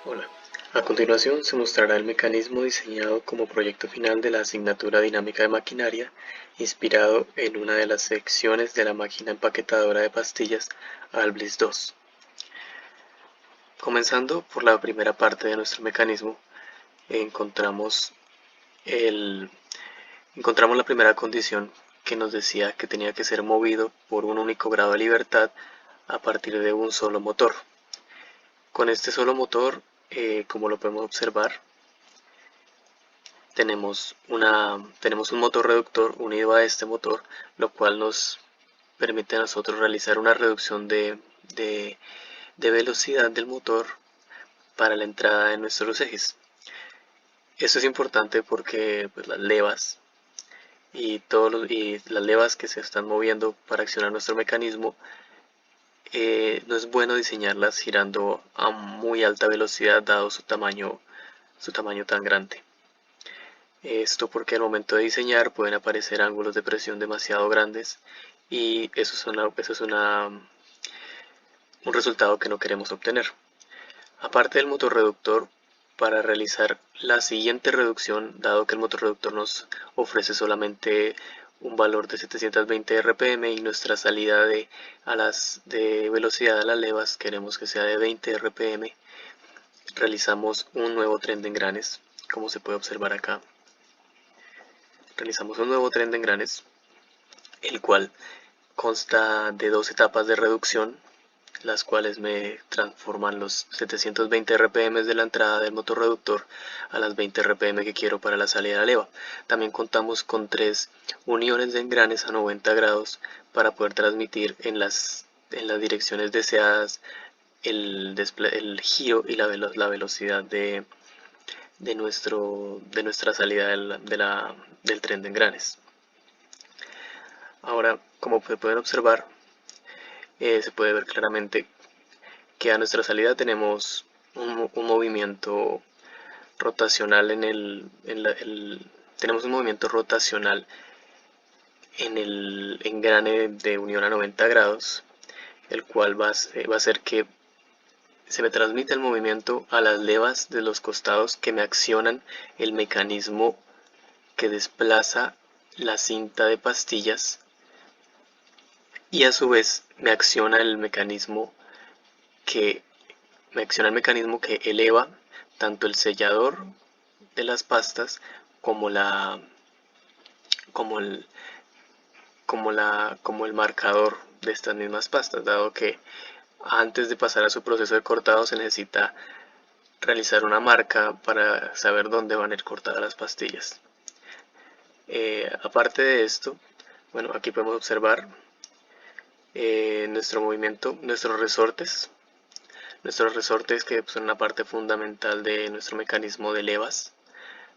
Hola. A continuación se mostrará el mecanismo diseñado como proyecto final de la asignatura Dinámica de Maquinaria, inspirado en una de las secciones de la máquina empaquetadora de pastillas Alblis 2. Comenzando por la primera parte de nuestro mecanismo, encontramos, encontramos la primera condición que nos decía que tenía que ser movido por un único grado de libertad a partir de un solo motor. Con este solo motor, como lo podemos observar, tenemos un motor reductor unido a este motor, lo cual nos permite a nosotros realizar una reducción de velocidad del motor para la entrada de nuestros ejes. Esto es importante porque pues, las levas y las levas que se están moviendo para accionar nuestro mecanismo, no es bueno diseñarlas girando a muy alta velocidad dado su tamaño tan grande. Esto porque al momento de diseñar pueden aparecer ángulos de presión demasiado grandes y eso es un resultado que no queremos obtener. Aparte del motor reductor, para realizar la siguiente reducción, dado que el motor reductor nos ofrece solamente un valor de 720 RPM y nuestra salida de velocidad a las levas queremos que sea de 20 RPM, realizamos un nuevo tren de engranes, como se puede observar acá. Realizamos un nuevo tren de engranes, el cual consta de dos etapas de reducción, las cuales me transforman los 720 RPM de la entrada del motor reductor a las 20 RPM que quiero para la salida de la leva. También contamos con tres uniones de engranes a 90 grados para poder transmitir en las direcciones deseadas el giro y la velocidad de nuestra salida del tren de engranes. Ahora, como pueden observar, se puede ver claramente que a nuestra salida tenemos un movimiento rotacional tenemos un movimiento rotacional en el engrane de unión a 90 grados, el cual va a hacer que se me transmita el movimiento a las levas de los costados que me accionan el mecanismo que desplaza la cinta de pastillas, y a su vez me acciona el mecanismo que eleva tanto el sellador de las pastas como como el, como el marcador de estas mismas pastas, dado que antes de pasar a su proceso de cortado se necesita realizar una marca para saber dónde van a ir cortadas las pastillas. Aparte de esto, bueno, aquí podemos observar nuestro movimiento, nuestros resortes que son una parte fundamental de nuestro mecanismo de levas,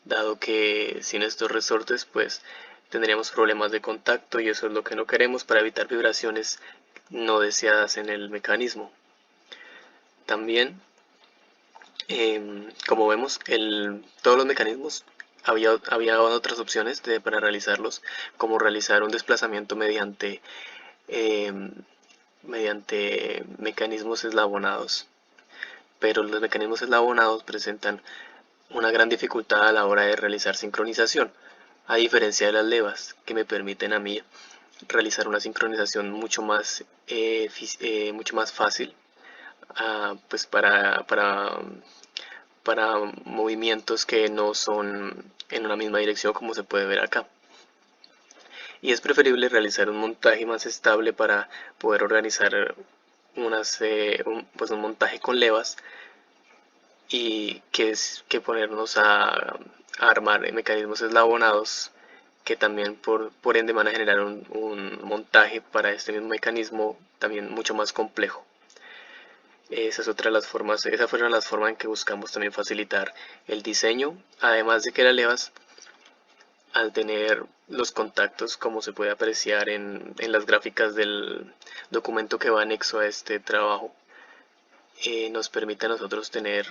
dado que sin estos resortes pues tendríamos problemas de contacto y eso es lo que no queremos para evitar vibraciones no deseadas en el mecanismo. También, como vemos, todos los mecanismos había otras opciones para realizarlos, como realizar un desplazamiento mediante mecanismos eslabonados, pero los mecanismos eslabonados presentan una gran dificultad a la hora de realizar sincronización, a diferencia de las levas, que me permiten a mí realizar una sincronización mucho más fácil, pues para movimientos que no son en una misma dirección, como se puede ver acá. Y es preferible realizar un montaje más estable para poder organizar un montaje con levas y que ponernos a armar mecanismos eslabonados que también por ende van a generar un montaje para este mismo mecanismo también mucho más complejo. Esas fueron las formas en que buscamos también facilitar el diseño, además de que las levas, al tener los contactos, como se puede apreciar en las gráficas del documento que va anexo a este trabajo, nos permite a nosotros tener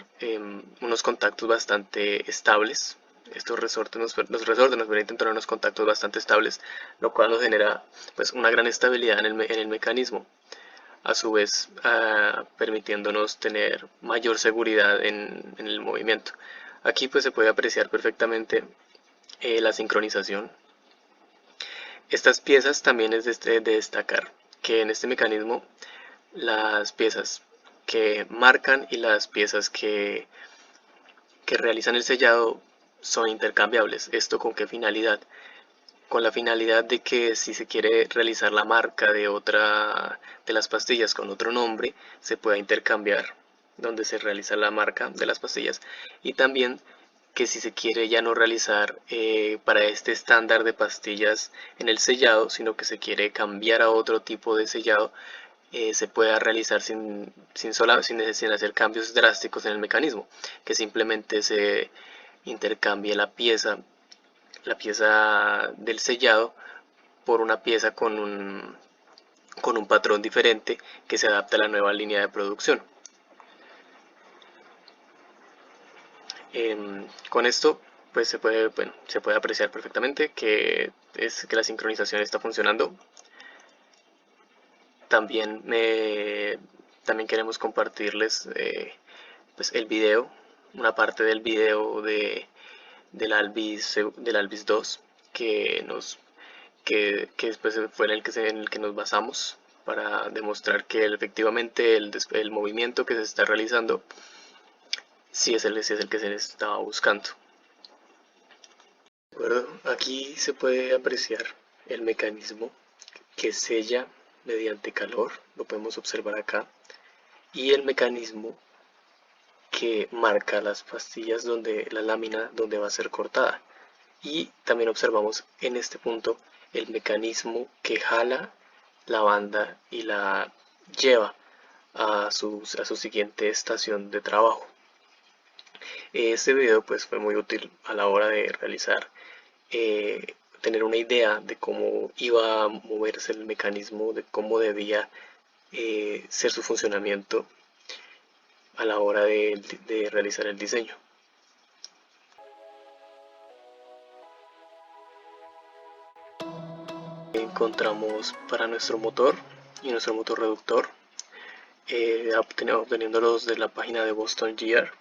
unos contactos bastante estables. Los resortes nos permiten tener unos contactos bastante estables, lo cual nos genera pues una gran estabilidad en el mecanismo. a su vez permitiéndonos tener mayor seguridad en el movimiento. Aquí pues se puede apreciar perfectamente la sincronización. Estas piezas también es de destacar que en este mecanismo las piezas que marcan y las piezas que realizan el sellado son intercambiables. ¿Esto con qué finalidad? Con la finalidad de que si se quiere realizar la marca de otra de las pastillas con otro nombre, se pueda intercambiar donde se realiza la marca de las pastillas, y también que si se quiere ya no realizar para este estándar de pastillas en el sellado, sino que se quiere cambiar a otro tipo de sellado, se pueda realizar sin hacer cambios drásticos en el mecanismo, que simplemente se intercambie la pieza del sellado por una pieza con un patrón diferente que se adapta a la nueva línea de producción. Con esto pues se puede apreciar perfectamente que la sincronización está funcionando. También queremos compartirles pues el video, una parte del video del Alvis 2 que después fue en el que nos basamos para demostrar que efectivamente el movimiento que se está realizando sí es el que se estaba buscando. ¿De acuerdo? Aquí se puede apreciar el mecanismo que sella mediante calor, lo podemos observar acá, y el mecanismo que marca las pastillas la lámina donde va a ser cortada. Y también observamos en este punto el mecanismo que jala la banda y la lleva a su siguiente estación de trabajo. Este video pues fue muy útil a la hora de realizar, tener una idea de cómo iba a moverse el mecanismo, de cómo debía ser su funcionamiento a la hora de realizar el diseño. Encontramos para nuestro motor y nuestro motor reductor, obteniéndolos de la página de Boston Gear,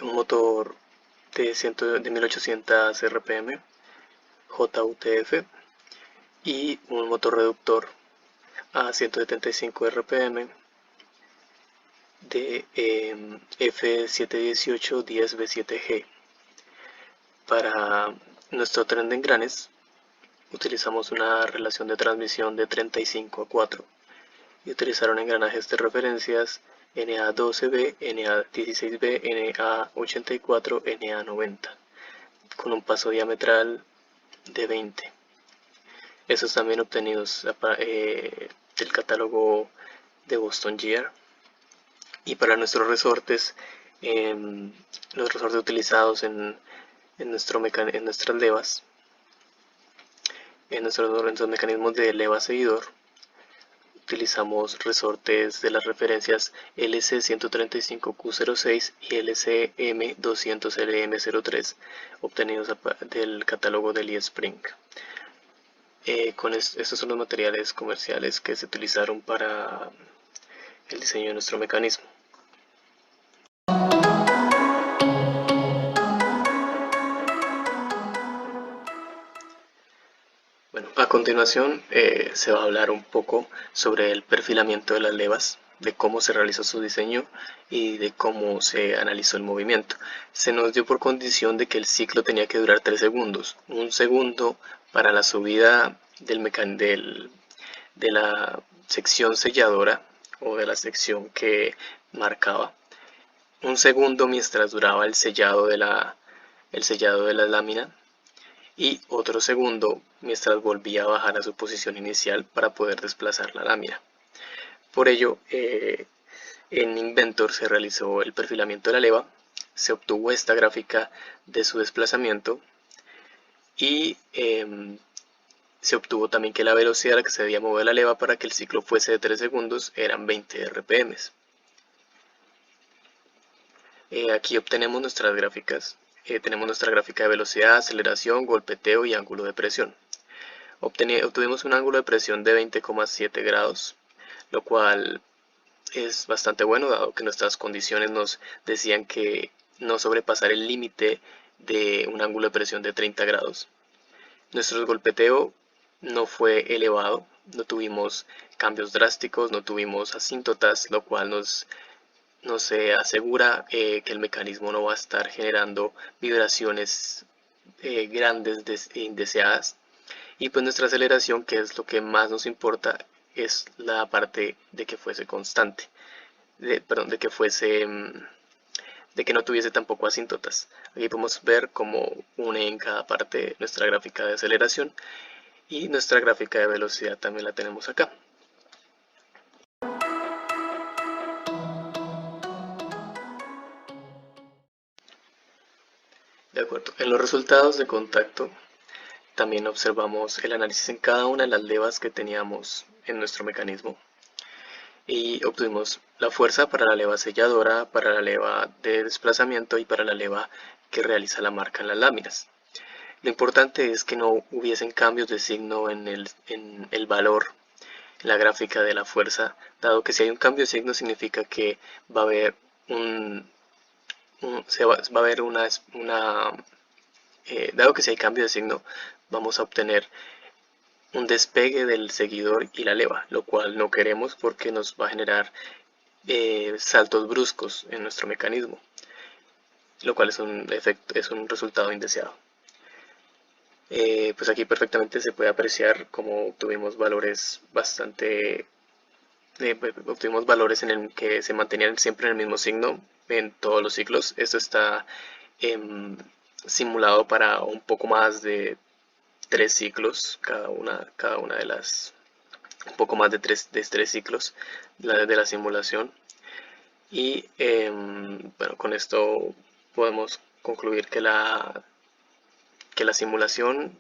un motor de 1800 RPM JUTF y un motor reductor a 175 RPM de F718 10B7G. Para nuestro tren de engranes utilizamos una relación de transmisión de 35:4 y utilizaron engranajes de referencias NA12B, NA16B, NA84, NA90 con un paso diametral de 20. Esos también obtenidos del catálogo de Boston Gear. Y para nuestros resortes, los resortes utilizados en nuestras levas, en nuestros mecanismos de leva seguidor, utilizamos resortes de las referencias LC135Q06 y LCM200LM03 obtenidos del catálogo del eSpring. Estos son los materiales comerciales que se utilizaron para el diseño de nuestro mecanismo. Bueno, a continuación se va a hablar un poco sobre el perfilamiento de las levas, de cómo se realizó su diseño y de cómo se analizó el movimiento. Se nos dio por condición de que el ciclo tenía que durar 3 segundos, un segundo para la subida de la sección selladora o de la sección que marcaba, un segundo mientras duraba el sellado de la lámina y otro segundo mientras volvía a bajar a su posición inicial para poder desplazar la lámina. Por ello, en Inventor se realizó el perfilamiento de la leva, se obtuvo esta gráfica de su desplazamiento y se obtuvo también que la velocidad a la que se debía mover la leva para que el ciclo fuese de 3 segundos eran 20 RPM. Aquí obtenemos nuestras gráficas. Tenemos nuestra gráfica de velocidad, aceleración, golpeteo y ángulo de presión. Obtuvimos un ángulo de presión de 20,7 grados, lo cual es bastante bueno, dado que nuestras condiciones nos decían que no sobrepasar el límite de un ángulo de presión de 30 grados. Nuestro golpeteo no fue elevado, no tuvimos cambios drásticos, no tuvimos asíntotas, lo cual nos asegura que el mecanismo no va a estar generando vibraciones grandes indeseadas. Y pues nuestra aceleración, que es lo que más nos importa, es la parte de que fuese constante, de que no tuviese tampoco asíntotas. Aquí podemos ver cómo une en cada parte nuestra gráfica de aceleración, y nuestra gráfica de velocidad también la tenemos acá. De acuerdo, en los resultados de contacto también observamos el análisis en cada una de las levas que teníamos en nuestro mecanismo, y obtuvimos la fuerza para la leva selladora, para la leva de desplazamiento y para la leva que realiza la marca en las láminas. Lo importante es que no hubiesen cambios de signo en el valor, en la gráfica de la fuerza, dado que si hay un cambio de signo significa que va a haber dado que si hay cambio de signo, vamos a obtener un despegue del seguidor y la leva, lo cual no queremos porque nos va a generar saltos bruscos en nuestro mecanismo, lo cual es un resultado indeseado. Pues aquí perfectamente se puede apreciar cómo obtuvimos valores obtuvimos valores en el que se mantenían siempre en el mismo signo en todos los ciclos. Esto está simulado para un poco más de 3 ciclos, cada una de las, un poco más de 3 ciclos de la simulación. Y bueno, con esto podemos concluir que la simulación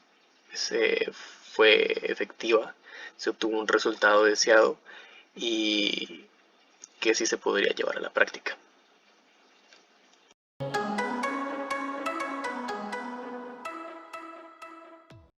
fue efectiva, se obtuvo un resultado deseado y que sí se podría llevar a la práctica.